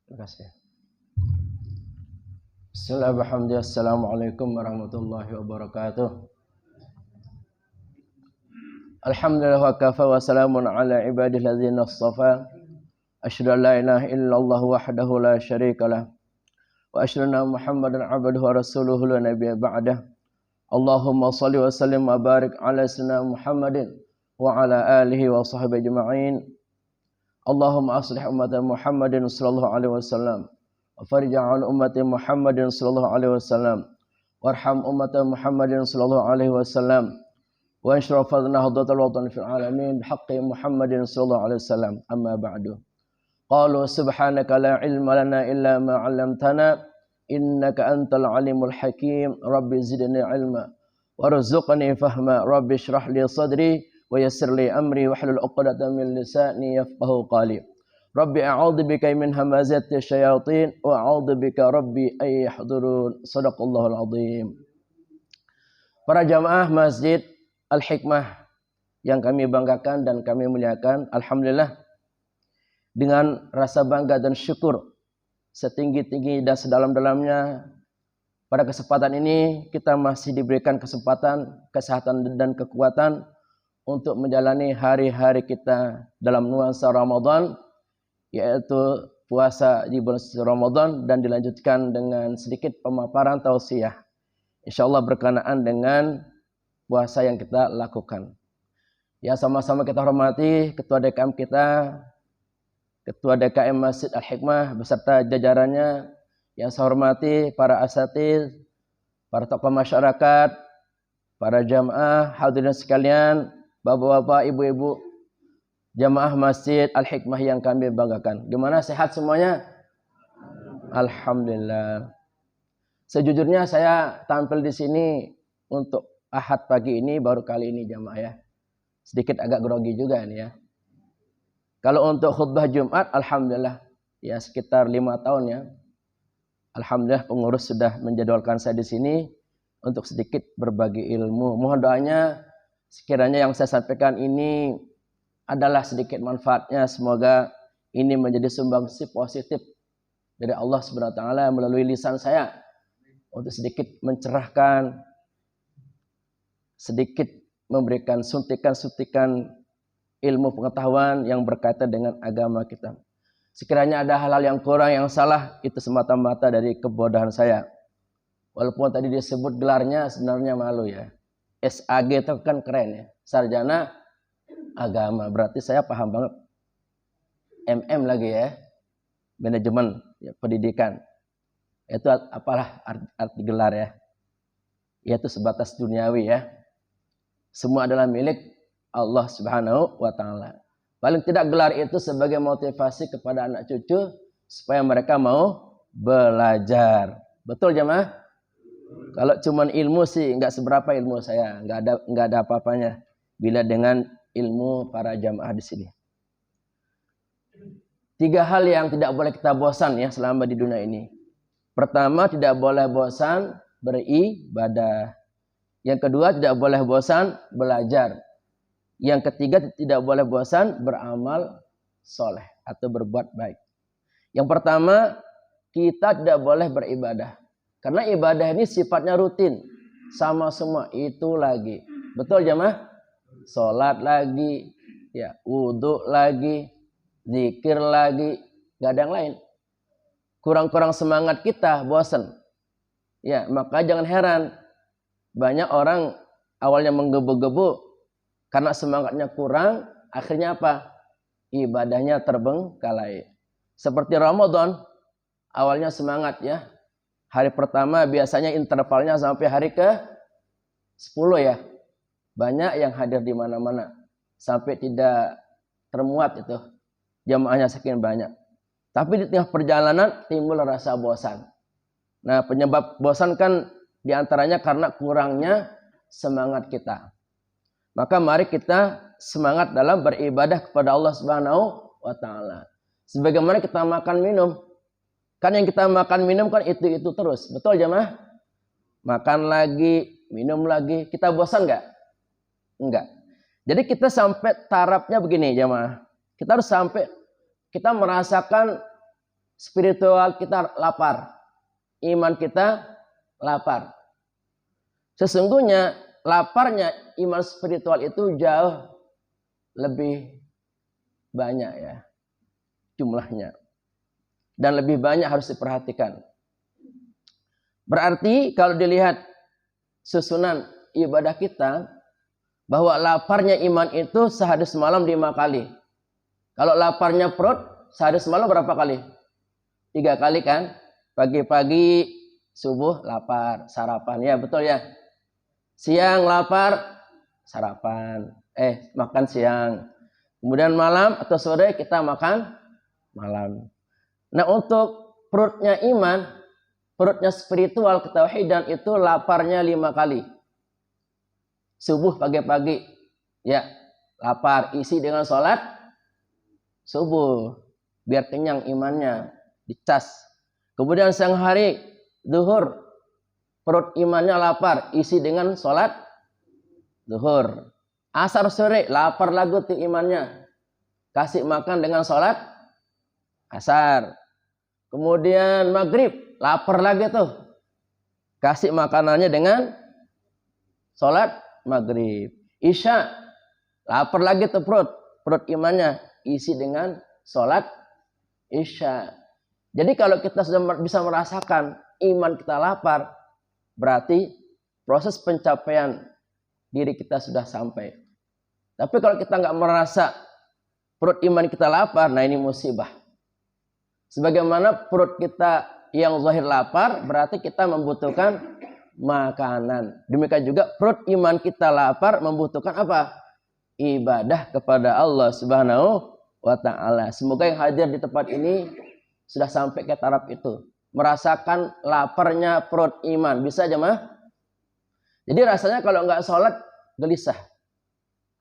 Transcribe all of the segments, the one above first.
Terima kasih. Bismillahirrahmanirrahim. Assalamualaikum warahmatullahi wabarakatuh. Alhamdulillah wa kafa wa salamun ala ibadihi alladzina istafa. Asyhadu an la ilaha illallah wahdahu la syarikalah wa asyhadu anna Muhammadan abduhu wa rasuluhu la nabiyya ba'dah. Allahumma shalli wa sallim wa barik ala sayyidina Muhammadin wa ala alihi wa sahbihi ajma'in. Allahumma aslih ummata Muhammadin sallallahu alaihi wasallam wa farij 'an ummati Muhammadin sallallahu alaihi wasallam warham ummata Muhammadin sallallahu alaihi wasallam wa anshraf nahdatal watan fil alamin bihaqqi Muhammadin sallallahu alaihi wasallam. Amma ba'du. Qalu subhanaka la ilma lana illa ma 'allamtana innaka antal alimul hakim. Rabbi zidni ilma warzuqni fahma. Rabbi shrah li sadri wa yassir li amri wahlul 'uqdatam min lisani yafqahu qali. Rabbi a'udzu bika min hamazati syayatin wa a'udzu bika rabbi ay yahdurun. Shadaqallahul azim. Para jamaah Masjid Al-Hikmah yang kami banggakan dan kami muliakan, alhamdulillah dengan rasa bangga dan syukur setinggi-tinggi dan sedalam-dalamnya, pada kesempatan ini kita masih diberikan kesempatan, kesehatan dan kekuatan untuk menjalani hari-hari kita dalam nuansa Ramadan, yaitu puasa di bulan Ramadan, dan dilanjutkan dengan sedikit pemaparan tausiah, insyaallah berkenaan dengan puasa yang kita lakukan. Ya, sama-sama kita hormati Ketua DKM kita, Ketua DKM Masjid Al-Hikmah beserta jajarannya. Yang saya hormati para asatidz, para tokoh masyarakat, para jamaah, hadirin sekalian, bapak-bapak, ibu-ibu, jamaah Masjid Al-Hikmah yang kami banggakan. Gimana, sehat semuanya? Alhamdulillah. Sejujurnya saya tampil di sini untuk Ahad pagi ini baru kali ini jamaah ya. Sedikit agak grogi juga ini ya. Kalau untuk khutbah Jumat, alhamdulillah ya sekitar 5 tahun ya. Alhamdulillah pengurus sudah menjadwalkan saya di sini untuk sedikit berbagi ilmu. Mohon doanya sekiranya yang saya sampaikan ini adalah sedikit manfaatnya. Semoga ini menjadi sumbangsi positif dari Allah Subhanahu wa taala melalui lisan saya untuk sedikit mencerahkan, sedikit memberikan suntikan-suntikan ilmu pengetahuan yang berkaitan dengan agama kita. Sekiranya ada hal-hal yang kurang, yang salah, itu semata-mata dari kebodohan saya. Walaupun tadi disebut gelarnya, sebenarnya malu ya. SAG itu kan keren ya, sarjana agama, berarti saya paham banget. MM lagi ya, manajemen ya, pendidikan. Itu apalah arti gelar ya. Yaitu sebatas duniawi ya. Semua adalah milik Allah Subhanahu wa taala. Paling tidak gelar itu sebagai motivasi kepada anak cucu supaya mereka mau belajar. Betul jemaah? Kalau cuman ilmu sih enggak seberapa ilmu saya, enggak ada apa-apanya bila dengan ilmu para jamaah di sini. 3 hal yang tidak boleh kita bosan ya selama di dunia ini. Pertama, tidak boleh bosan beribadah. Yang kedua, tidak boleh bosan belajar. Yang ketiga, tidak boleh bosan beramal soleh atau berbuat baik. Yang pertama, kita tidak boleh beribadah. Karena ibadah ini sifatnya rutin. Sama semua, itu lagi. Betul jemaah? Sholat lagi, ya, wudhu lagi, zikir lagi, gak ada yang lain. Kurang-kurang semangat kita, bosan. Ya, maka jangan heran. Banyak orang awalnya menggebu-gebu karena semangatnya kurang, akhirnya apa? Ibadahnya terbengkalai. Seperti Ramadan, awalnya semangat ya. Hari pertama biasanya intervalnya sampai hari ke-10 ya. Banyak yang hadir di mana-mana. Sampai tidak termuat itu. Jamaahnya sekian banyak. Tapi di tengah perjalanan timbul rasa bosan. Nah, penyebab bosan kan diantaranya karena kurangnya semangat kita. Maka mari kita semangat dalam beribadah kepada Allah Subhanahu wa taala. Sebagaimana kita makan minum. Kan yang kita makan minum kan itu terus. Betul jemaah? Makan lagi, minum lagi. Kita bosan enggak? Enggak. Jadi kita sampai tarafnya begini jemaah. Kita harus sampai kita merasakan spiritual kita lapar. Iman kita lapar. Sesungguhnya laparnya iman spiritual itu jauh lebih banyak ya jumlahnya. Dan lebih banyak harus diperhatikan. Berarti kalau dilihat susunan ibadah kita, bahwa laparnya iman itu sehari semalam 5 kali. Kalau laparnya perut, sehari semalam berapa kali? 3 kali kan? Pagi-pagi, subuh lapar, sarapan. Ya betul ya. Siang lapar, sarapan. Makan siang. Kemudian malam atau sore kita makan malam. Nah untuk perutnya iman, perutnya spiritual ketauhidan itu laparnya 5 kali. Subuh pagi-pagi, ya lapar, isi dengan sholat subuh, biar kenyang imannya, dicas. Kemudian siang hari, zuhur, perut imannya lapar, isi dengan sholat zuhur. Asar sore, lapar lagi tuh imannya, kasih makan dengan sholat asar. Kemudian maghrib, lapar lagi tuh, kasih makanannya dengan sholat maghrib. Isya, lapar lagi tuh perut imannya, isi dengan sholat isya. Jadi kalau kita sudah bisa merasakan iman kita lapar, berarti proses pencapaian diri kita sudah sampai. Tapi kalau kita nggak merasa perut iman kita lapar, nah ini musibah. Sebagaimana perut kita yang zahir lapar, berarti kita membutuhkan makanan. Demikian juga perut iman kita lapar membutuhkan apa? Ibadah kepada Allah Subhanahu wa ta'ala. Semoga yang hadir di tempat ini sudah sampai ke taraf itu. Merasakan laparnya perut iman. Bisa jemaah? Jadi rasanya kalau nggak sholat, gelisah.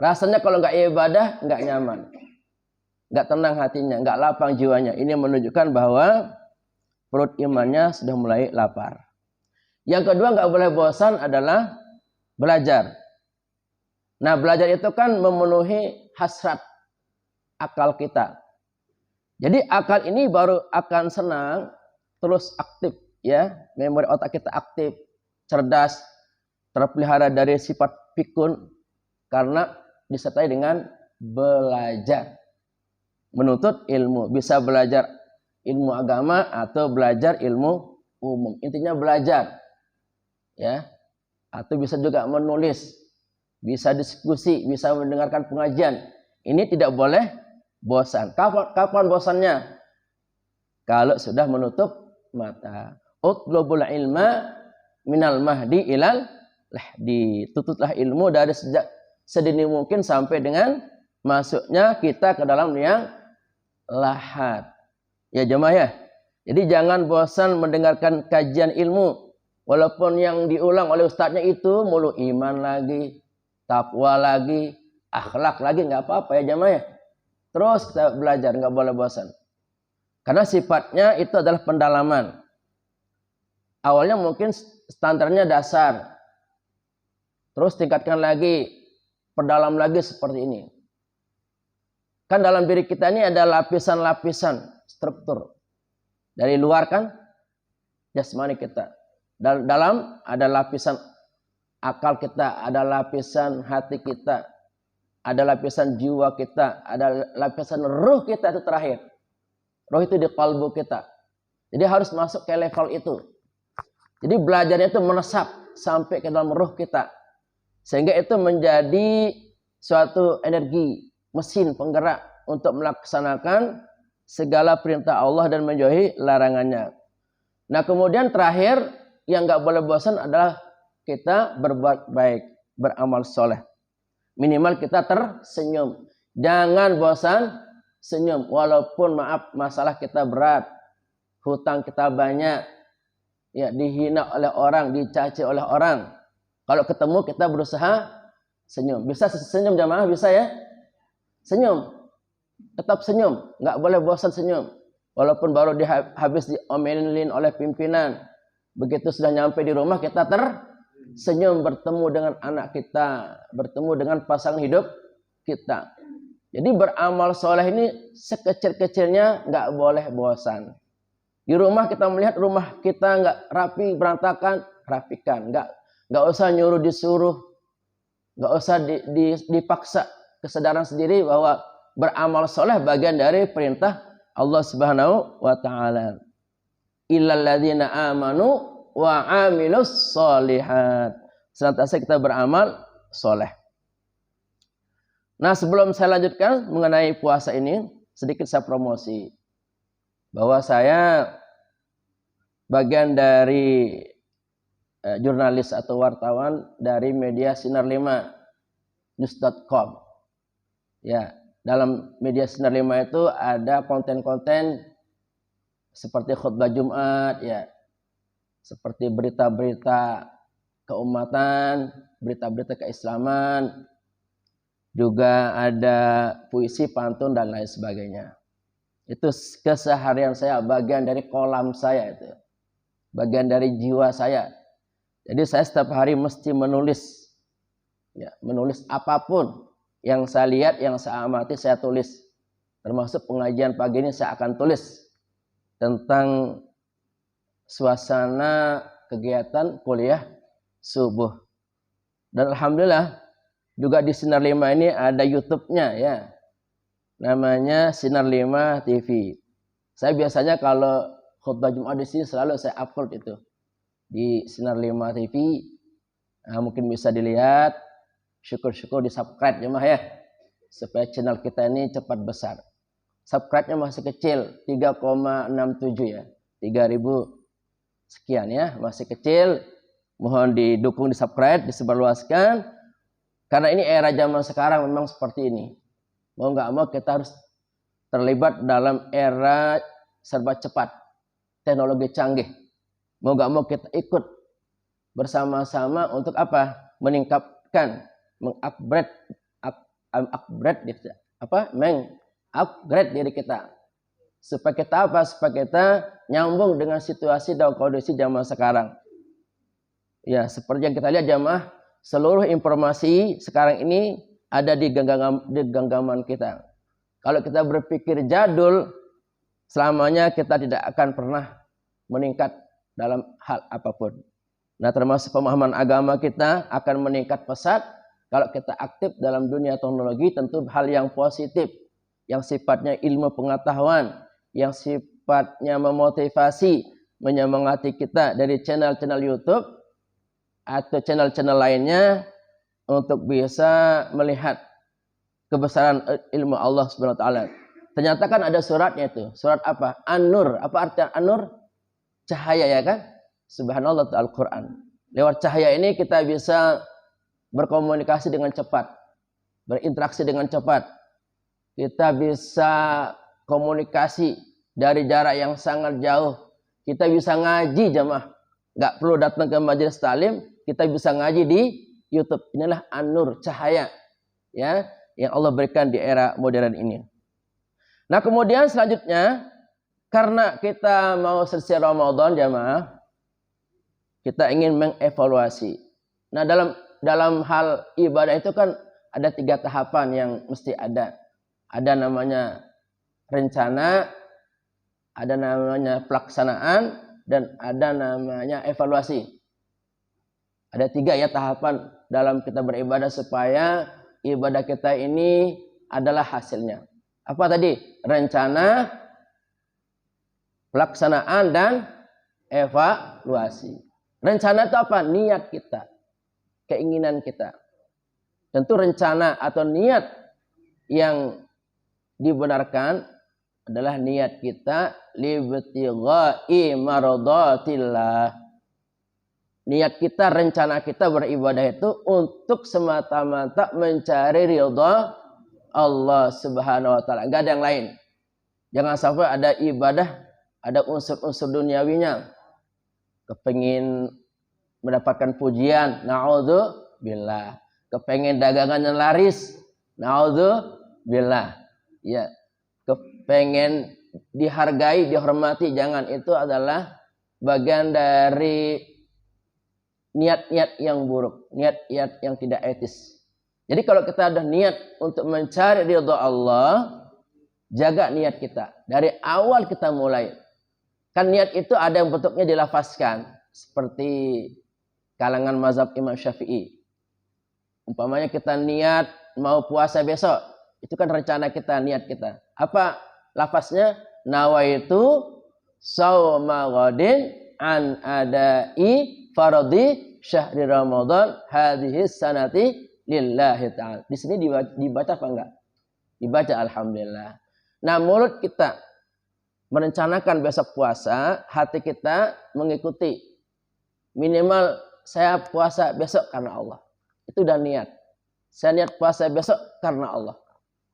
Rasanya kalau nggak ibadah, nggak nyaman. Nggak tenang hatinya, nggak lapang jiwanya. Ini menunjukkan bahwa perut imannya sudah mulai lapar. Yang kedua nggak boleh bosan adalah belajar. Nah belajar itu kan memenuhi hasrat akal kita. Jadi akal ini baru akan senang terus aktif ya. Memori otak kita aktif, cerdas, terpelihara dari sifat pikun karena disertai dengan belajar. Menuntut ilmu, bisa belajar ilmu agama atau belajar ilmu umum. Intinya belajar. Ya, atau bisa juga menulis, bisa diskusi, bisa mendengarkan pengajian. Ini tidak boleh bosan. Kapan bosannya? Kalau sudah menutup mata. Utlubul ilma minal mahdi ilal lahdi. Tutuplah ilmu dari sejak sedini mungkin sampai dengan masuknya kita ke dalam liang lahat. Ya jemaah ya. Jadi jangan bosan mendengarkan kajian ilmu. Walaupun yang diulang oleh ustadznya itu mulu iman lagi, takwa lagi, akhlak lagi, nggak apa-apa ya jemaah ya. Terus kita belajar, nggak boleh bosan. Karena sifatnya itu adalah pendalaman. Awalnya mungkin standarnya dasar. Terus tingkatkan lagi, perdalam lagi seperti ini. Kan dalam diri kita ini ada lapisan-lapisan struktur. Dari luar kan jasmani kita. Dalam ada lapisan akal kita, ada lapisan hati kita, ada lapisan jiwa kita, ada lapisan ruh kita itu terakhir. Ruh itu di kalbu kita. Jadi harus masuk ke level itu. Jadi belajarnya itu meresap sampai ke dalam ruh kita. Sehingga itu menjadi suatu energi, mesin penggerak untuk melaksanakan segala perintah Allah dan menjauhi larangannya. Nah kemudian terakhir, yang nggak boleh bosan adalah kita berbuat baik, beramal soleh. Minimal kita tersenyum. Jangan bosan senyum. Walaupun maaf masalah kita berat, hutang kita banyak, ya dihina oleh orang, dicaci oleh orang. Kalau ketemu kita berusaha senyum. Bisa senyum jamaah? Bisa ya? Senyum. Tetap senyum. Nggak boleh bosan senyum. Walaupun baru habis diomelin oleh pimpinan. Begitu sudah nyampe di rumah kita tersenyum bertemu dengan anak kita, bertemu dengan pasangan hidup kita. Jadi beramal soleh ini sekecil-kecilnya nggak boleh bosan. Di rumah kita melihat rumah kita nggak rapi, berantakan, rapikan. Nggak usah nyuruh disuruh, nggak usah dipaksa. Kesadaran sendiri bahwa beramal soleh bagian dari perintah Allah Subhanahu wa Ta'ala. Illal ladzina amanu wa amilus solihat. Senantiasa kita beramal soleh. Nah, sebelum saya lanjutkan mengenai puasa ini, sedikit saya promosi bahwa saya bagian dari jurnalis atau wartawan dari media Sinar 5 news.com. Ya, dalam media Sinar 5 itu ada konten-konten seperti khutbah Jumat, ya, seperti berita-berita keumatan, berita-berita keislaman, juga ada puisi, pantun dan lain sebagainya. Itu keseharian saya, bagian dari kolam saya itu. Bagian dari jiwa saya. Jadi saya setiap hari mesti menulis. Ya, menulis apapun yang saya lihat, yang saya amati, saya tulis. Termasuk pengajian pagi ini saya akan tulis tentang suasana kegiatan kuliah subuh. Dan alhamdulillah juga di Sinar 5 ini ada YouTube-nya ya. Namanya Sinar 5 TV. Saya biasanya kalau khutbah Jumat di sini selalu saya upload itu di Sinar 5 TV. Nah, mungkin bisa dilihat. Syukur-syukur di subscribe ya mah ya. Supaya channel kita ini cepat besar. Subscribe-nya masih kecil, 3,67 ya. 3.000 sekian ya, masih kecil. Mohon didukung, di subscribe, disebarluaskan. Karena ini era zaman sekarang memang seperti ini. Mau nggak mau kita harus terlibat dalam era serba cepat, teknologi canggih. Mau nggak mau kita ikut bersama-sama untuk apa? Meningkatkan, mengupgrade diri kita. Supaya kita apa? Supaya kita nyambung dengan situasi dan kondisi zaman sekarang. Ya, seperti yang kita lihat jamaah, seluruh informasi sekarang ini ada di genggaman kita. Kalau kita berpikir jadul, selamanya kita tidak akan pernah meningkat dalam hal apapun. Nah, termasuk pemahaman agama kita akan meningkat pesat kalau kita aktif dalam dunia teknologi, tentu hal yang positif, yang sifatnya ilmu pengetahuan, yang sifatnya memotivasi, menyemangati kita dari channel-channel YouTube atau channel-channel lainnya untuk bisa melihat kebesaran ilmu Allah Subhanahu wa taala. Ternyata kan ada suratnya itu. Surat apa? An-Nur. Apa artinya An-Nur? Cahaya ya kan? Subhanallah, Al-Qur'an. Lewat cahaya ini kita bisa berkomunikasi dengan cepat, berinteraksi dengan cepat. Kita bisa komunikasi dari jarak yang sangat jauh. Kita bisa ngaji jamaah. Nggak perlu datang ke majelis taklim, kita bisa ngaji di YouTube. Inilah An-Nur, cahaya ya, yang Allah berikan di era modern ini. Nah, kemudian selanjutnya, karena kita mau selesai Ramadan jamaah, kita ingin mengevaluasi. Nah, dalam hal ibadah itu kan ada 3 tahapan yang mesti ada. Ada namanya rencana, ada namanya pelaksanaan, dan ada namanya evaluasi. Ada 3 ya tahapan dalam kita beribadah supaya ibadah kita ini adalah hasilnya. Apa tadi? Rencana, pelaksanaan, dan evaluasi. Rencana itu apa? Niat kita, keinginan kita. Tentu rencana atau niat yang dibenarkan adalah niat kita libtigha'i maradatillah. Niat kita, rencana kita beribadah itu untuk semata-mata mencari ridha Allah Subhanahu wa taala. Enggak ada yang lain. Jangan sampai ada ibadah ada unsur-unsur duniawinya. Kepengin mendapatkan pujian, naudzubillah. Kepengin dagangannya laris, naudzubillah. Ya, kepengen dihargai, dihormati, jangan. Itu adalah bagian dari niat-niat yang buruk, niat-niat yang tidak etis. Jadi kalau kita ada niat untuk mencari ridha Allah, jaga niat kita. Dari awal kita mulai. Kan niat itu ada yang bentuknya dilafazkan. Seperti kalangan mazhab Imam Syafi'i. Umpamanya kita niat mau puasa besok. Itu kan rencana kita, niat kita. Apa lafaznya? Nawaitu sauma ghadin an adai faradi syahri Ramadan hadhihi sanati lillahi ta'ala. Di sini dibaca apa enggak? Dibaca alhamdulillah. Nah, mulut kita merencanakan besok puasa, hati kita mengikuti. Minimal saya puasa besok karena Allah. Itu udah niat. Saya niat puasa besok karena Allah.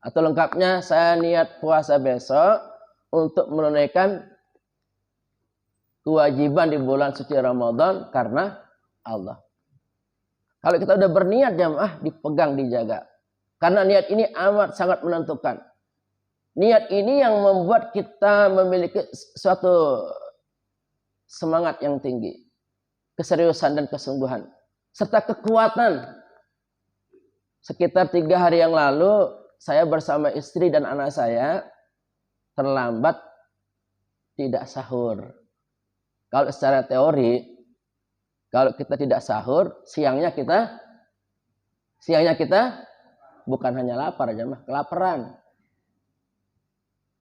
Atau lengkapnya saya niat puasa besok untuk menunaikan kewajiban di bulan suci Ramadan karena Allah. Kalau kita udah berniat jamaah, dipegang, dijaga. Karena niat ini amat sangat menentukan. Niat ini yang membuat kita memiliki suatu semangat yang tinggi. Keseriusan dan kesungguhan. Serta kekuatan. Sekitar 3 hari yang lalu, saya bersama istri dan anak saya terlambat tidak sahur. Kalau secara teori, kalau kita tidak sahur, siangnya kita bukan hanya lapar, jemaah, kelaparan.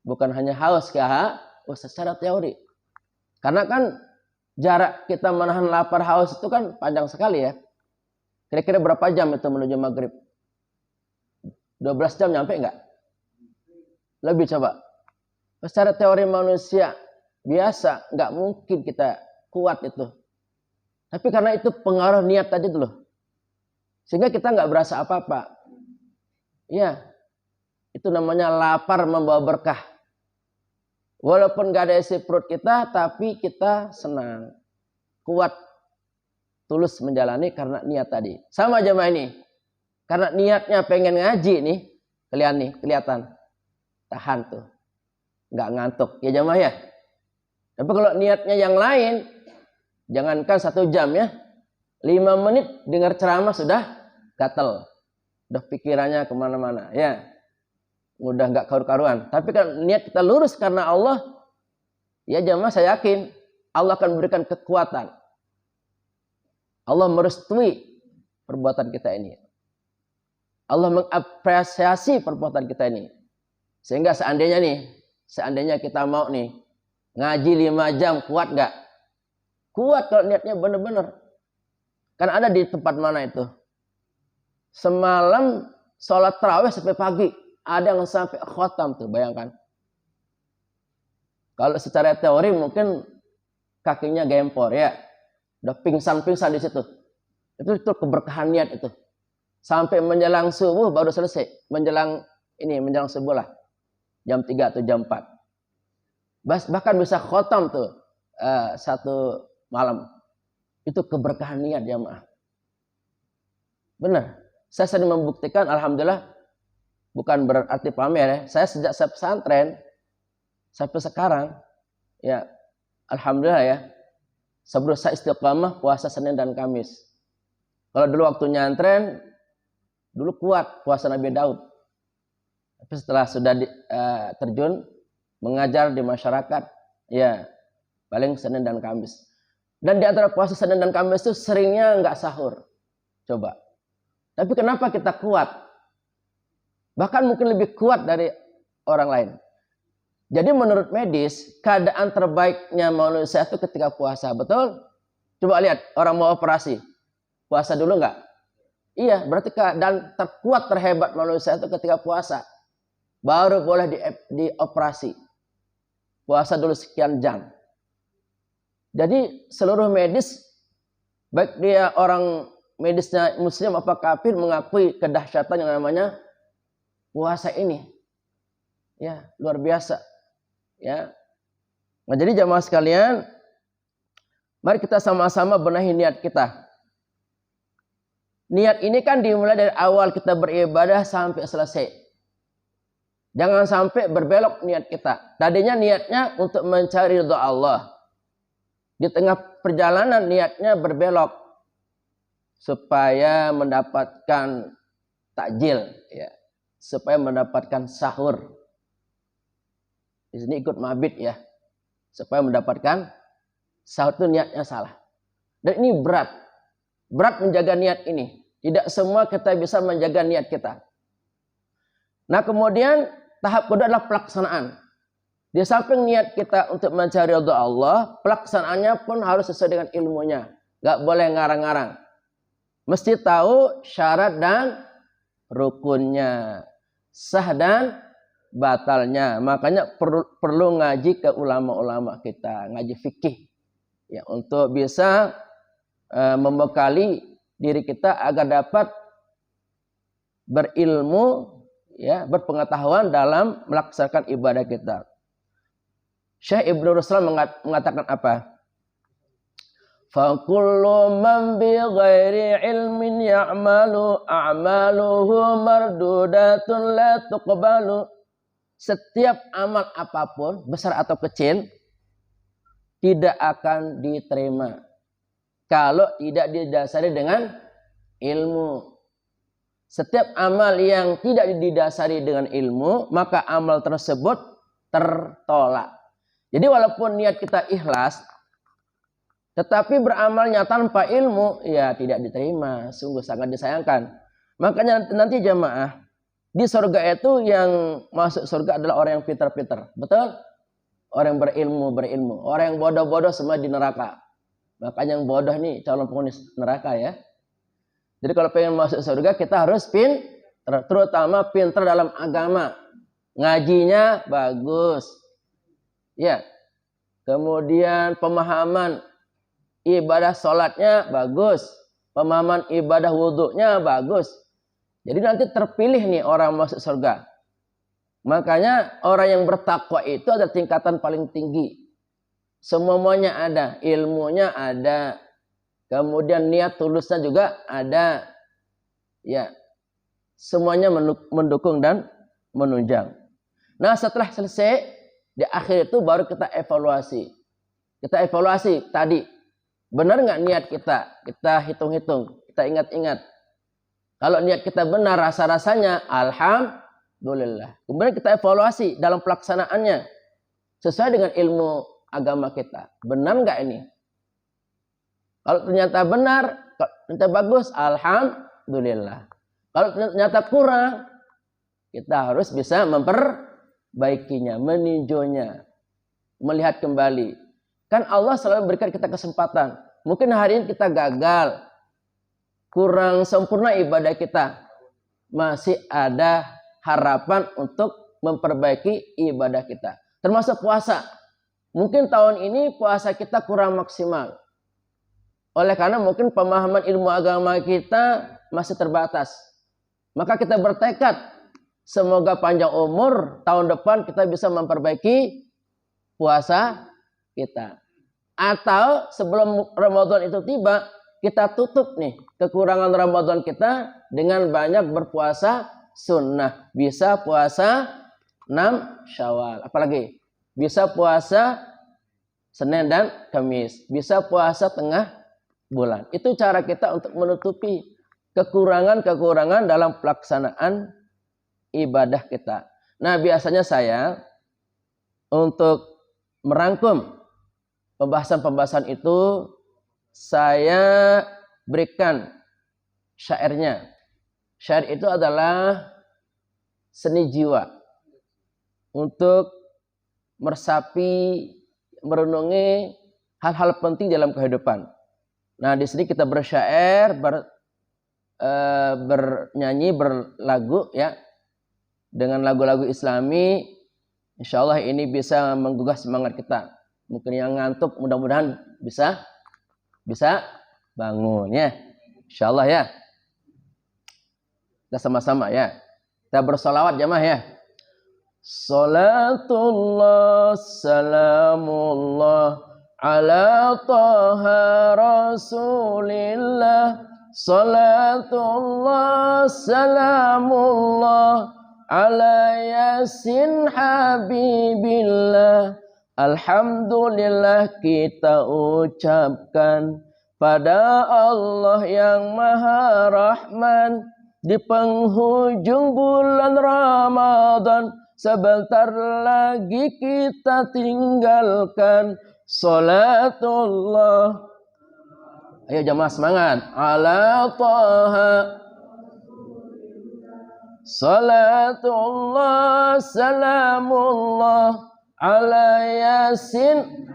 Bukan hanya haus, secara teori. Karena kan jarak kita menahan lapar haus itu kan panjang sekali ya. Kira-kira berapa jam itu menuju maghrib? 12 jam nyampe enggak? Lebih coba. Secara teori manusia biasa enggak mungkin kita kuat itu. Tapi karena itu pengaruh niat tadi tuh loh. Sehingga kita enggak berasa apa-apa. Iya. Itu namanya lapar membawa berkah. Walaupun enggak ada isi perut kita, tapi kita senang. Kuat. Tulus menjalani karena niat tadi. Sama jemaah ini. Karena niatnya pengen ngaji nih. Kelihatan. Tahan tuh. Enggak ngantuk. Ya jemaah ya. Tapi kalau niatnya yang lain. Jangankan 1 jam ya. 5 menit dengar ceramah sudah gatel. Udah pikirannya kemana-mana. Ya. Udah enggak karu-karuan. Tapi kan niat kita lurus karena Allah. Ya jemaah saya yakin. Allah akan memberikan kekuatan. Allah merestui perbuatan kita ini. Allah mengapresiasi perbuatan kita ini. Sehingga seandainya kita mau nih. Ngaji 5 jam kuat enggak? Kuat kalau niatnya benar-benar. Kan ada di tempat mana itu? Semalam sholat tarawih sampai pagi. Ada yang sampai khotam tuh, bayangkan. Kalau secara teori mungkin kakinya gempor ya. Udah pingsan-pingsan di situ. Itu keberkahan niat itu. Sampai menjelang subuh baru selesai. Menjelang subuh lah. Jam 3 atau jam 4. Bahkan bisa khotam tuh. 1 malam. Itu keberkahan niat jamaah. Benar. Saya sering membuktikan, alhamdulillah. Bukan berarti pamer ya. Saya sejak saya pesantren. Sampai sekarang. Ya. Alhamdulillah ya. Sebelum saya istiqamah puasa Senin dan Kamis. Kalau dulu waktu nyantren. Dulu kuat puasa Nabi Daud. Tapi setelah sudah terjun. Mengajar di masyarakat. Ya. Paling Senin dan Kamis. Dan di antara puasa Senin dan Kamis itu seringnya nggak sahur. Coba. Tapi kenapa kita kuat? Bahkan mungkin lebih kuat dari orang lain. Jadi menurut medis, keadaan terbaiknya manusia itu ketika puasa. Betul? Coba lihat, orang mau operasi. Puasa dulu nggak? Iya, berarti keadaan terkuat terhebat manusia itu ketika puasa. Baru boleh dioperasi. Puasa dulu sekian jam. Jadi seluruh medis, baik dia orang medisnya muslim apa kafir, mengakui kedahsyatan yang namanya puasa ini. Ya, luar biasa. Ya. Nah, jadi jamaah sekalian, mari kita sama-sama benahi niat kita. Niat ini kan dimulai dari awal kita beribadah sampai selesai. Jangan sampai berbelok niat kita. Tadinya niatnya untuk mencari ridha Allah. Di tengah perjalanan niatnya berbelok supaya mendapatkan takjil, ya. Supaya mendapatkan sahur. Di sini ikut mabit ya. supaya mendapatkan sahur itu niatnya salah. Dan ini berat menjaga niat ini. Tidak semua kita bisa menjaga niat kita. Nah kemudian tahap kedua adalah pelaksanaan. Di samping niat kita untuk mencari ridha Allah, pelaksanaannya pun harus sesuai dengan ilmunya. Gak boleh ngarang-ngarang. Mesti tahu syarat dan rukunnya, sah dan batalnya. Makanya perlu ngaji ke ulama-ulama kita, ngaji fikih ya, untuk bisa membekali diri kita agar dapat berilmu ya, berpengetahuan dalam melaksanakan ibadah kita. Syekh Ibnu Ruslan mengatakan apa? Fa kullu man bi ghairi ilmin ya'malu a'maluhu mardudatun la tuqbalu. Setiap amal apapun, besar atau kecil, tidak akan diterima kalau tidak didasari dengan ilmu. Setiap amal yang tidak didasari dengan ilmu, maka amal tersebut tertolak. Jadi walaupun niat kita ikhlas, tetapi beramalnya tanpa ilmu, ya tidak diterima. Sungguh sangat disayangkan. Makanya nanti jamaah, di surga itu yang masuk surga adalah orang yang pintar-pintar. Betul? Orang yang berilmu. Orang yang bodoh-bodoh semua di neraka. Makanya yang bodoh nih calon penghuni neraka ya. Jadi kalau pengen masuk surga kita harus pintar. Terutama pintar dalam agama. Ngajinya bagus. Ya, kemudian pemahaman ibadah sholatnya bagus, pemahaman ibadah wudhunya bagus. Jadi nanti terpilih nih orang masuk surga. Makanya orang yang bertakwa itu ada tingkatan paling tinggi. Semuanya ada, ilmunya ada, kemudian niat tulusnya juga ada. Ya, semuanya mendukung dan menunjang. Nah setelah selesai, di akhir itu baru kita evaluasi. Kita evaluasi tadi. Benar nggak niat kita? Kita hitung-hitung. Kita ingat-ingat. Kalau niat kita benar rasa-rasanya, alhamdulillah. Kemudian kita evaluasi dalam pelaksanaannya. Sesuai dengan ilmu agama kita. Benar nggak ini? Kalau ternyata benar, kalau ternyata bagus, alhamdulillah. Kalau ternyata kurang, kita harus bisa memperbaikinya, meninjaunya, melihat kembali. Kan Allah selalu berikan kita kesempatan. Mungkin hari ini kita gagal, kurang sempurna ibadah kita. Masih ada harapan untuk memperbaiki ibadah kita. Termasuk puasa. Mungkin tahun ini puasa kita kurang maksimal. Oleh karena mungkin pemahaman ilmu agama kita masih terbatas. Maka kita bertekad, semoga panjang umur, tahun depan kita bisa memperbaiki puasa kita. Atau sebelum Ramadan itu tiba, kita tutup nih kekurangan Ramadan kita dengan banyak berpuasa sunnah. Bisa puasa 6 Syawal. Apalagi? Bisa puasa Senin dan Kamis. Bisa puasa tengah bulan. Itu cara kita untuk menutupi kekurangan-kekurangan dalam pelaksanaan ibadah kita. Nah, biasanya saya untuk merangkum pembahasan-pembahasan itu, saya berikan syairnya. Syair itu adalah seni jiwa untuk meresapi, merenungi hal-hal penting dalam kehidupan. Nah, di sini kita bersyair, bernyanyi, berlagu ya, dengan lagu-lagu Islami. Insya Allah ini bisa menggugah semangat kita. Mungkin yang ngantuk mudah-mudahan bisa bangun ya. Insya Allah ya. Kita sama-sama ya. Kita bersolawat jamaah ya. Salatullah salamullah ala taha rasulillah. Salatullah salamullah ala yasin habibillah. Alhamdulillah kita ucapkan pada Allah yang Maha Rahman di penghujung bulan Ramadan. sebentar lagi kita tinggalkan salatullah. Ayo jamaah semangat. Ala Taha salatullah salamullah ala Yasin.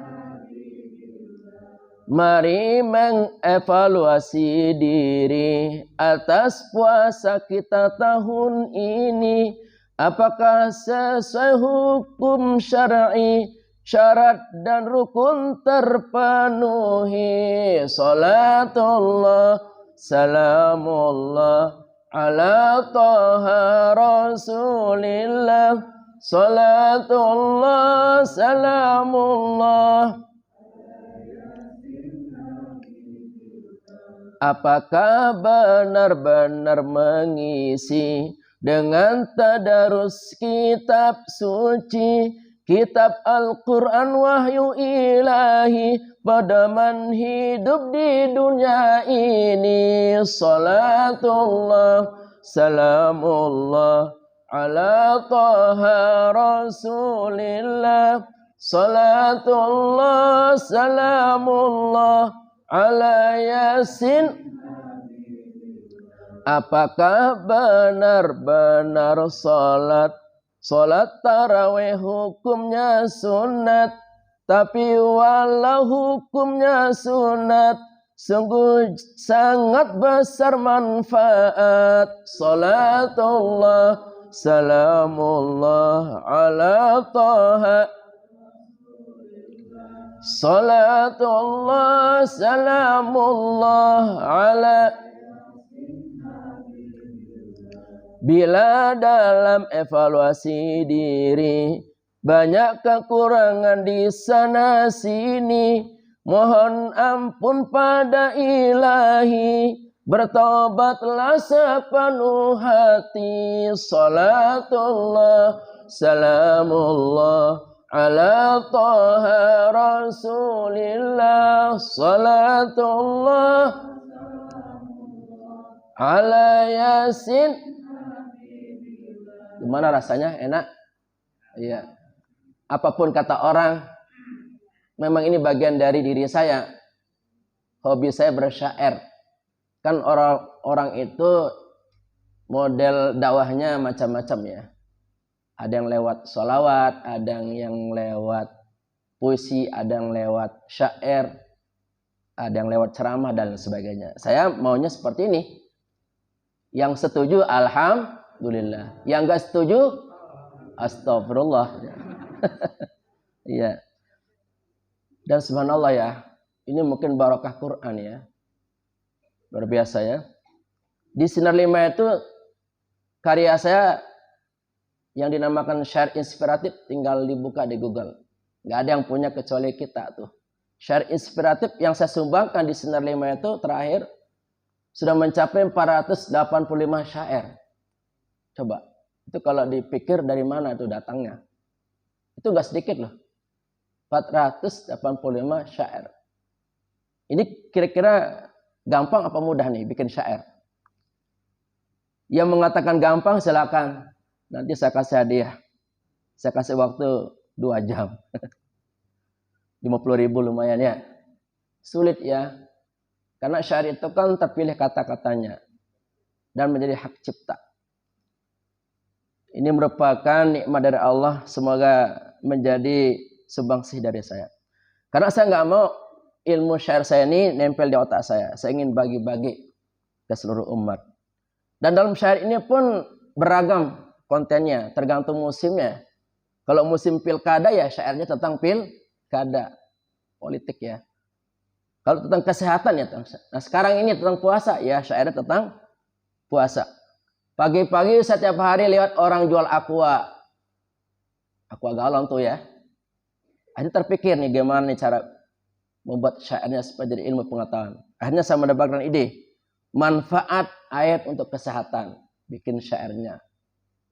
Mari mengevaluasi diri atas puasa kita tahun ini. Apakah sesuai hukum syar'i, syarat dan rukun terpenuhi? Salatullah salamullah ala Taha Rasulillah. Salatullah salamullah. Apakah benar-benar mengisi dengan tadarus kitab suci, kitab Al-Quran wahyu ilahi, pedoman hidup di dunia ini? Salatullah salamullah ala Taha Rasulillah. Salatullah salamullah ala Yasin. Apakah benar-benar salat tarawih hukumnya sunat, tapi walau hukumnya sunat sungguh sangat besar manfaat. Salatullah salamullah ala Taha. Salatullah salamullah ala. Bila dalam evaluasi diri banyak kekurangan di sana sini, mohon ampun pada ilahi, bertobatlah sepenuh hati. Salatullah salamullah ala Taha Rasulillah. Salatullah ala Yasin. Gimana rasanya? Enak? Iya. Apapun kata orang, memang ini bagian dari diri saya. Hobi saya bersyair. Kan orang itu model dakwahnya macam-macam ya. Ada yang lewat sholawat, ada yang lewat puisi, ada yang lewat syair, ada yang lewat ceramah dan sebagainya. Saya maunya seperti ini. Yang setuju alhamdulillah, yang enggak setuju astagfirullah. Iya. Dan subhanallah ya, ini mungkin barokah Quran ya. Luar biasa ya. Di Sinar 5 itu karya saya yang dinamakan syair inspiratif, tinggal dibuka di Google. Nggak ada yang punya kecuali kita tuh. Syair inspiratif yang saya sumbangkan di Sinar 5 itu terakhir sudah mencapai 485 syair. Coba, itu kalau dipikir dari mana itu datangnya. Itu nggak sedikit loh. 485 syair. Ini kira-kira gampang apa mudah nih bikin syair? Yang mengatakan gampang silakan. Nanti saya kasih hadiah. Saya kasih waktu 2 jam. 50.000 lumayan ya. Sulit ya. Karena syair itu kan terpilih kata-katanya. Dan menjadi hak cipta. Ini merupakan nikmat dari Allah. Semoga menjadi sumbangsih dari saya. Karena saya nggak mau ilmu syair saya ini nempel di otak saya. Saya ingin bagi-bagi ke seluruh umat. Dan dalam syair ini pun beragam kontennya, tergantung musimnya. Kalau musim pilkada ya syairnya tentang pilkada, politik ya. Kalau tentang kesehatan ya. Nah sekarang ini tentang puasa ya syairnya tentang puasa. Pagi-pagi setiap hari lihat orang jual aqua galon tuh ya. Akhirnya terpikir nih gimana nih cara membuat syairnya supaya jadi ilmu pengetahuan. Akhirnya saya mendapatkan ide. Manfaat ayat untuk kesehatan. Bikin syairnya.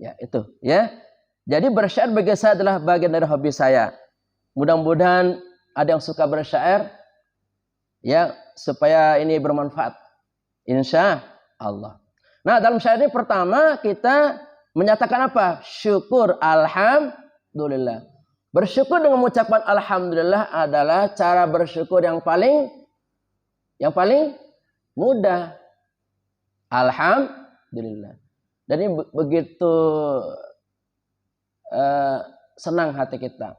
Ya itu ya. Jadi bersyair bagi saya adalah bagian dari hobi saya. Mudah-mudahan ada yang suka bersyair. Ya supaya ini bermanfaat. Insya Allah. Nah dalam syair ini pertama kita Menyatakan apa? Syukur, alhamdulillah. Bersyukur dengan mengucapkan alhamdulillah adalah cara bersyukur yang paling mudah. Alhamdulillah. Dan ini begitu senang hati kita.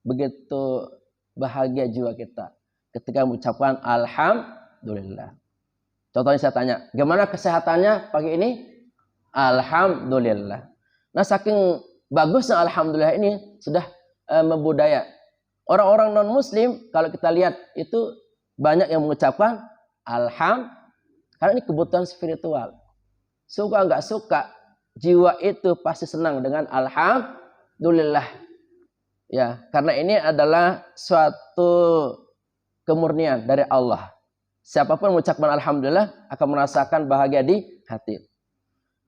Begitu bahagia jiwa kita ketika mengucapkan alhamdulillah. Contohnya saya tanya, gimana kesehatannya pagi ini? Alhamdulillah. Nah, saking bagusnya alhamdulillah ini sudah membudaya. Orang-orang non-muslim kalau kita lihat itu banyak yang mengucapkan alhamdulillah. Karena ini kebutuhan spiritual. Suka nggak suka, jiwa itu pasti senang dengan alhamdulillah. Ya, karena ini adalah suatu kemurnian dari Allah. Siapapun mengucapkan alhamdulillah akan merasakan bahagia di hati.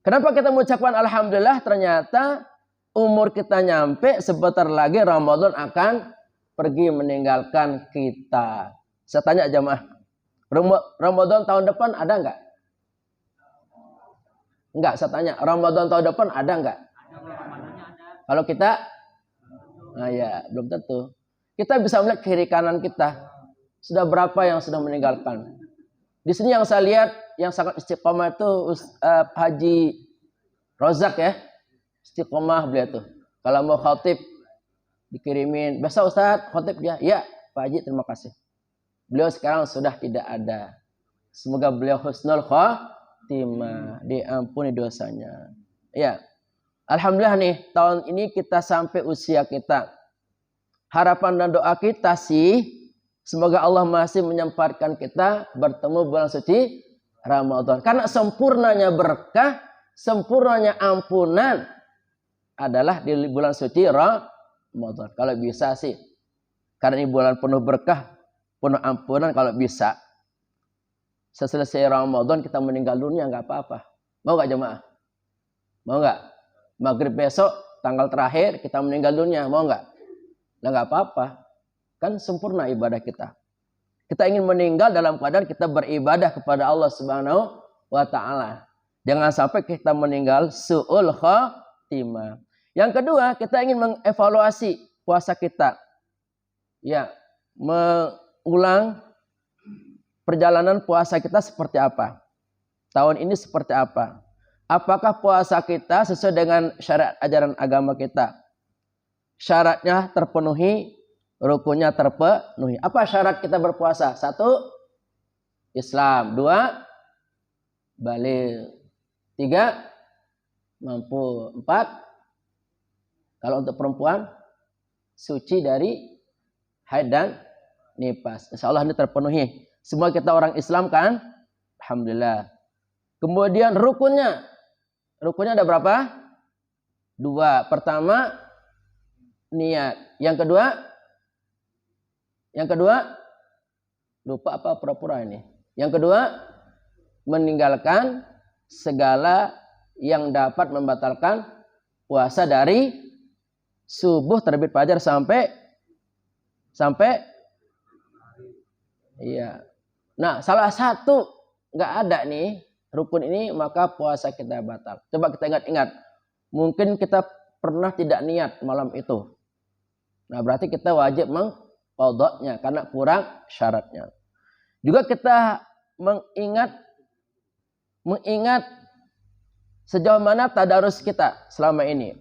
Kenapa kita mengucapkan alhamdulillah? Ternyata umur kita nyampe, sebentar lagi Ramadan akan pergi meninggalkan kita. Saya tanya jamaah, Ramadan tahun depan ada nggak? Enggak, saya tanya, Ramadan tahun depan ada nggak? Kalau kita, nah ya, belum tentu. Kita bisa melihat kiri kanan kita. Sudah berapa yang sudah meninggalkan? Di sini yang saya lihat, yang sangat istiqomah itu Haji Rozak ya. Istiqomah beliau tuh. Kalau mau khotib, dikirimin. Besok Ustaz, khotib dia. Ya, Pak Haji, terima kasih. Beliau sekarang sudah tidak ada. Semoga beliau husnul khotimah, diampuni dosanya. Ya, alhamdulillah nih, tahun ini kita sampai usia kita. Harapan dan doa kita sih, semoga Allah masih menyempatkan kita bertemu bulan suci Ramadan. Karena sempurnanya berkah, sempurnanya ampunan adalah di bulan suci Ramadan. Kalau bisa sih, karena ini bulan penuh berkah, penuh ampunan, kalau bisa seselesai Ramadan kita meninggal dunia nggak apa-apa. Mau nggak jemaah? Mau nggak? Maghrib besok tanggal terakhir kita meninggal dunia, mau nggak? Nggak apa-apa. Kan sempurna ibadah kita. Kita ingin meninggal dalam keadaan kita beribadah kepada Allah Subhanahu wa taala. Jangan sampai kita meninggal su'ul khatimah. Yang kedua, kita ingin mengevaluasi puasa kita. Ya, mengulang perjalanan puasa kita seperti apa. Tahun ini seperti apa. Apakah puasa kita sesuai dengan syariat ajaran agama kita? Syaratnya terpenuhi, rukunnya terpenuhi. Apa syarat kita berpuasa? 1, Islam. 2, baligh. 3, mampu. 4, kalau untuk perempuan, suci dari haid dan nifas. Insya Allah ini terpenuhi. Semua kita orang Islam kan? Alhamdulillah. Kemudian rukunnya. Rukunnya ada berapa? 2. Pertama, niat. Yang kedua, lupa apa pura-pura ini. Yang kedua, meninggalkan segala yang dapat membatalkan puasa dari subuh terbit fajar sampai iya. Nah, salah satu nggak ada nih rukun ini, maka puasa kita batal. Coba kita ingat-ingat. Mungkin kita pernah tidak niat malam itu. Nah, berarti kita wajib mengqadha'nya karena kurang syaratnya. Juga kita mengingat sejauh mana tadarus kita selama ini.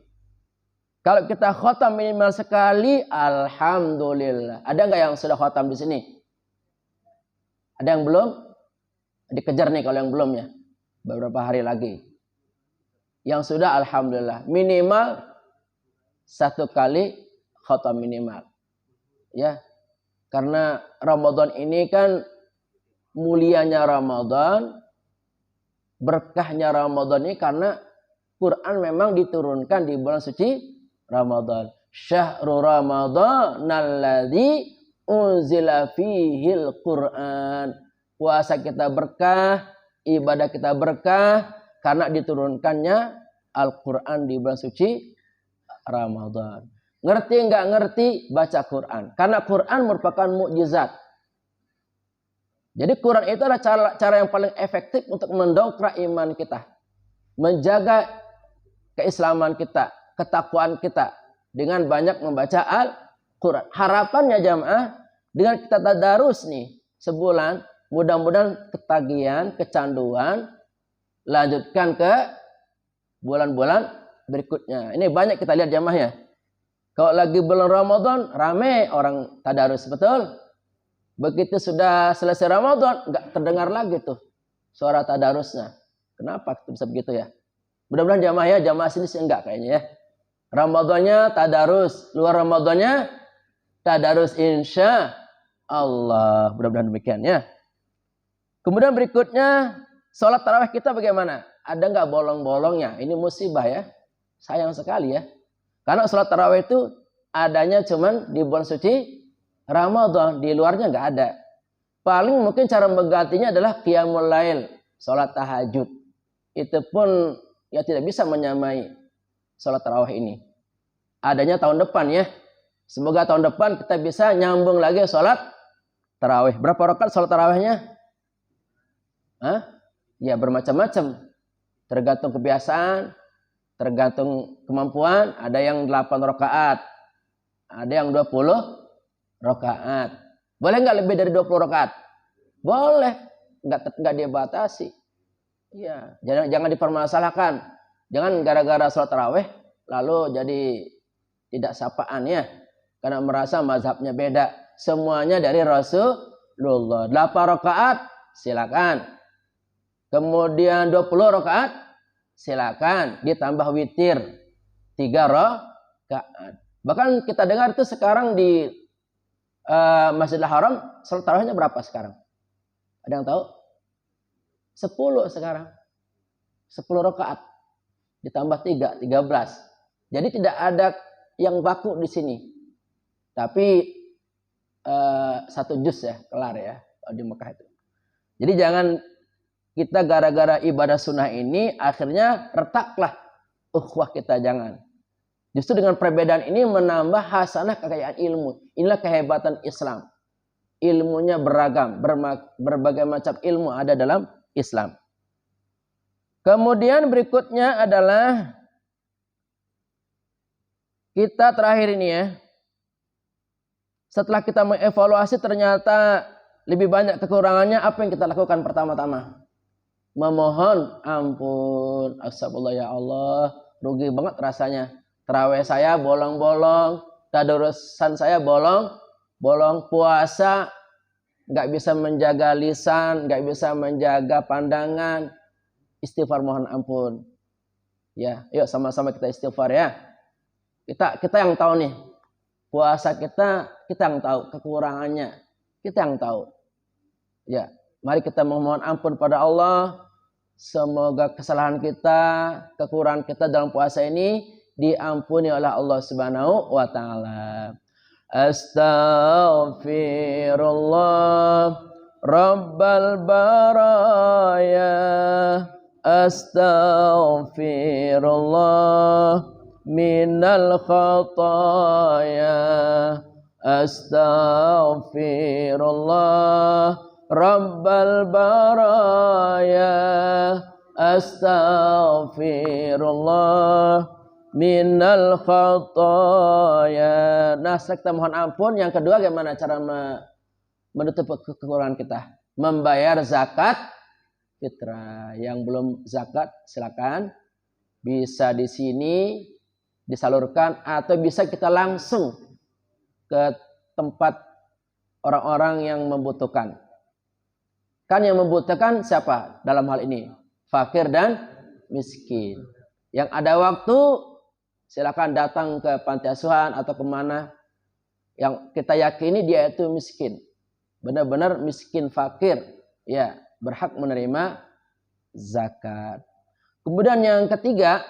Kalau kita khatam minimal sekali, alhamdulillah. Ada nggak yang sudah khatam di sini? Ada yang belum? Dikejar nih kalau yang belum ya. Beberapa hari lagi. Yang sudah alhamdulillah. Minimal 1 kali khatam minimal. Ya. Karena Ramadan ini kan mulianya Ramadan, berkahnya Ramadan ini karena Quran memang diturunkan di bulan suci Ramadan. Syahrul Ramadan alladzi unzila fihil Quran. Puasa kita berkah, ibadah kita berkah karena diturunkannya Al-Quran di bulan suci Ramadan. Ngerti nggak ngerti, baca Quran. Karena Quran merupakan mukjizat. Jadi Quran itu adalah cara yang paling efektif untuk mendongkrak iman kita. Menjaga keislaman kita, ketakwaan kita dengan banyak membaca Al-Quran. Harapannya jamaah dengan kita tadarus nih sebulan, mudah-mudahan ketagihan, kecanduan lanjutkan ke bulan-bulan berikutnya. Ini banyak kita lihat jamaah ya. Kalau lagi bulan Ramadan rame orang tadarus, betul? Begitu sudah selesai Ramadan nggak terdengar lagi tuh suara tadarusnya. Kenapa bisa begitu ya? Mudah-mudahan jamaah sini sih enggak kayaknya ya. Ramadannya tadarus, luar Ramadannya tadarus insya Allah. Mudah-mudahan demikian ya. Kemudian berikutnya sholat tarawih kita bagaimana? Ada nggak bolong-bolongnya? Ini musibah ya. Sayang sekali ya. Karena sholat tarawih itu adanya cuman di bulan suci Ramadan. Di luarnya nggak ada. Paling mungkin cara menggantinya adalah qiyamul lail, sholat tahajud. Itu pun ya tidak bisa menyamai sholat tarawih ini. Adanya tahun depan ya. Semoga tahun depan kita bisa nyambung lagi sholat tarawih. Berapa rakaat sholat tarawihnya? Ya bermacam-macam. Tergantung kebiasaan, tergantung kemampuan. Ada yang 8 rakaat, ada yang 20 rakaat. Boleh nggak lebih dari 20 rakaat? Boleh, nggak dibatasi. Ya, jangan dipermasalahkan. Jangan gara-gara sholat tarawih lalu jadi tidak sapaan ya. Karena merasa mazhabnya beda. Semuanya dari Rasulullah. 8 rakaat silakan. Kemudian 20 rakaat silakan, ditambah witir 3 rakaat. Bahkan kita dengar itu sekarang di Masjidil Haram salat tarawihnya berapa sekarang? Ada yang tahu? 10 sekarang. 10 rakaat ditambah 3, 13. Jadi tidak ada yang baku di sini. Tapi 1 juz ya, kelar ya di Mekah itu. Jadi jangan kita gara-gara ibadah sunnah ini akhirnya retaklah ukhuwah kita, jangan. Justru dengan perbedaan ini menambah hasanah kekayaan ilmu. Inilah kehebatan Islam. Ilmunya beragam, berbagai macam ilmu ada dalam Islam. Kemudian berikutnya adalah kita terakhir ini ya. Setelah kita mengevaluasi ternyata lebih banyak kekurangannya, apa yang kita lakukan pertama-tama? Memohon ampun. Astagfirullah ya Allah, rugi banget rasanya. Tarawih saya bolong-bolong, tadarusan saya bolong, puasa nggak bisa menjaga lisan, nggak bisa menjaga pandangan. Istighfar, mohon ampun. Ya, yuk sama-sama kita istighfar ya. Kita yang tahu nih, puasa kita yang tahu kekurangannya, kita yang tahu. Ya, mari kita memohon ampun pada Allah. Semoga kesalahan kita, kekurangan kita dalam puasa ini diampuni oleh Allah Subhanahu wa taala. Astaghfirullah Rabbal baraya. Astaghfirullah minal khataya. Astaghfirullah Rabbal baraya. Astaghfirullah minal khataya. Nah, kita mohon ampun. Yang kedua, gimana cara menutup kekurangan kita? Membayar zakat fitrah. Yang belum zakat silakan, bisa di sini disalurkan atau bisa kita langsung ke tempat orang-orang yang membutuhkan. Kan yang membutuhkan siapa dalam hal ini? Fakir dan miskin. Yang ada waktu silakan datang ke panti asuhan atau kemana yang kita yakini dia itu miskin, benar-benar miskin fakir, ya berhak menerima zakat. Kemudian yang ketiga,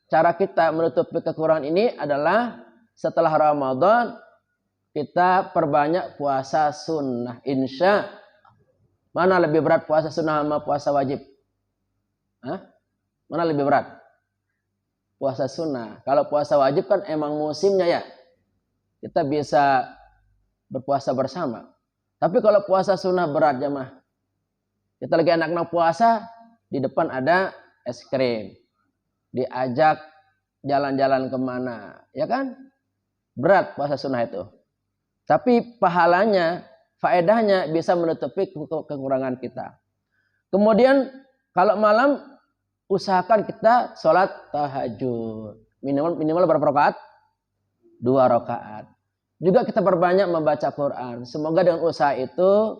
cara kita menutupi kekurangan ini adalah setelah Ramadan kita perbanyak puasa sunnah. Insya mana lebih berat, puasa sunnah sama puasa wajib? Mana lebih berat? Puasa sunnah. Kalau puasa wajib kan emang musimnya ya. Kita bisa berpuasa bersama. Tapi kalau puasa sunnah berat jemaah. Kita lagi anak-anak puasa, di depan ada es krim. Diajak jalan-jalan kemana, ya kan? Berat puasa sunnah itu. Tapi pahalanya, faedahnya bisa menutupi kekurangan kita. Kemudian kalau malam usahakan kita sholat tahajud. Minimal berapa rakaat? 2 rakaat. Juga kita perbanyak membaca Quran. Semoga dengan usaha itu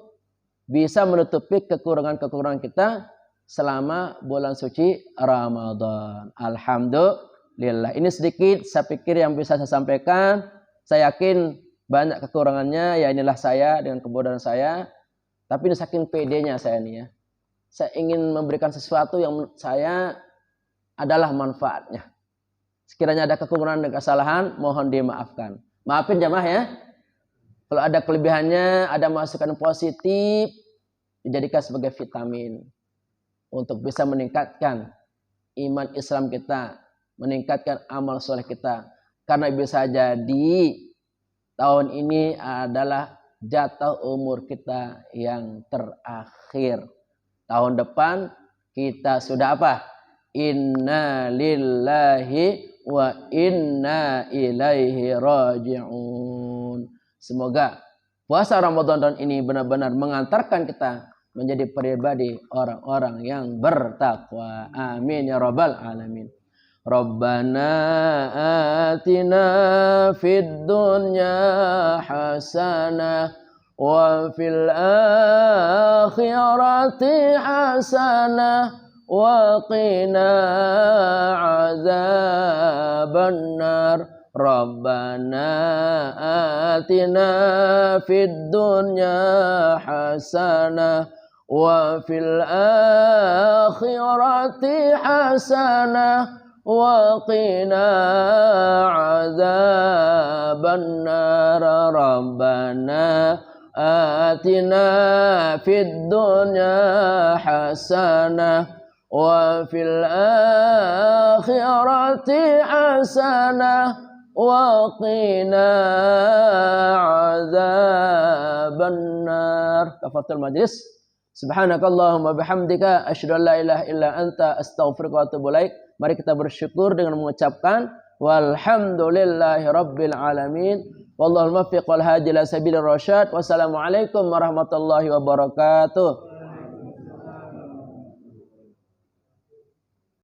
bisa menutupi kekurangan-kekurangan kita selama bulan suci Ramadan. Alhamdulillah. Ini sedikit saya pikir yang bisa saya sampaikan. Saya yakin banyak kekurangannya. Ya inilah saya dengan kebodohan saya. Tapi ini saking pedenya saya nih ya. Saya ingin memberikan sesuatu yang menurut saya adalah manfaatnya. Sekiranya ada kekurangan dan kesalahan, mohon dimaafkan. Maafin jamaah ya. Kalau ada kelebihannya, ada masukan positif, dijadikan sebagai vitamin untuk bisa meningkatkan iman Islam kita, meningkatkan amal soleh kita. Karena bisa jadi tahun ini adalah jatah umur kita yang terakhir. Tahun depan kita sudah apa? Inna lillahi wa inna ilaihi raji'un. Semoga puasa Ramadan tahun ini benar-benar mengantarkan kita menjadi pribadi orang-orang yang bertakwa. Amin ya rabbal alamin. Rabbana atina fid dunya hasanah wa fil akhirati hasanah wa qina azabannar. Rabbana atina fid dunya hasanah wa fil akhirati hasanah wa qina azabannar. Rabbana atina fid dunya hasanah wa fil akhirati hasanah wa qina azabannar. Kafaratul majlis. Subhanakallahumma bihamdika asyhadu an la ilaha illa anta astaghfiruka wa atubu ilaik. Mari kita bersyukur dengan mengucapkan walhamdulillahi rabbil alamin. Wallahul muwaffiq wal hadi ila sabilir rasyad. Wassalamualaikum warahmatullahi wabarakatuh.